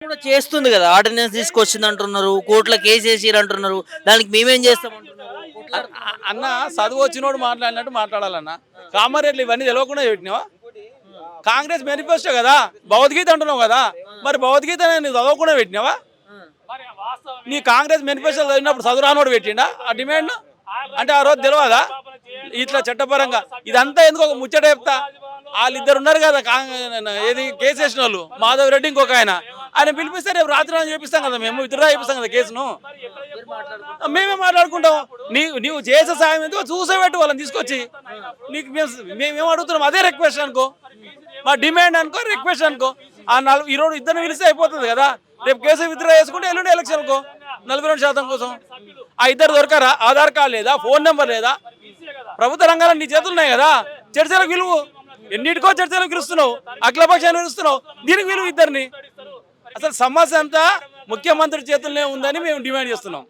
కూడా చేస్తుంది కదా, ఆర్డినెన్స్ తీసుకొచ్చింది అంటున్నారు, కోర్టులో కేసు వేసిరు అంటున్నారు. దానికి మేమేం చేస్తాం అంటున్నారు. అన్న చదువు వచ్చినోడు మాట్లాడినట్టు మాట్లాడాలన్న. కామారెడ్లు ఇవన్నీ తెలియకుండా పెట్టినావా? కాంగ్రెస్ మేనిఫెస్టో కదా, భగవద్గీత అంటున్నావు కదా, మరి భగవద్గీత నువ్వు చదవకుండా పెట్టినావా? నీ కాంగ్రెస్ మేనిఫెస్టో చదివినప్పుడు చదువురానోడు పెట్టిండా ఆ డిమాండ్? అంటే ఆ రోజు తెలియదా ఇట్లా చట్టపరంగా ఇదంతా ఎందుకు ఒక ముచ్చట చెప్తా? వాళ్ళిద్దరు ఉన్నారు కదా, ఏది కేసు వేసిన వాళ్ళు, మాధవ్ రెడ్డి ఇంకొక ఆయన పిలిపిస్తే రేపు రాత్రి చేపిస్తాం కదా, మేము విత్డ్రా చేపిస్తాం కదా కేసును. మేమే మాట్లాడుకుంటాం. నీవు చేసే సాయం ఎందుకు చూసేపెట్టు వాళ్ళని తీసుకొచ్చి. నీకు మేమేం అడుగుతున్నాం అదే రిక్వెస్ట్ అనుకో, మా డిమాండ్ అనుకో, రిక్వెస్ట్ అనుకో. ఆ ఈరోజు ఇద్దరిని పిలిస్తే అయిపోతుంది కదా. రేపు కేసు విత్డ్రా చేసుకుంటే ఎల్లుండి ఎలక్షన్ అనుకో 42% కోసం. ఆ ఇద్దరు దొరకరా? ఆధార్ కార్డు లేదా, ఫోన్ నెంబర్ లేదా? ప్రభుత్వ రంగాల్లో నీ చేతులు ఉన్నాయి కదా, చర్చలకు విలువ. ఎన్నిటికో చర్చలకు పిలుస్తున్నావు, అఖిలపక్షాన్ని పిలుస్తున్నావు, దీనికి విలువ ఇద్దరిని. అసలు సమస్య అంతా ముఖ్యమంత్రి చేతుల్లోనే ఉందని మేము డిమాండ్ చేస్తున్నాం.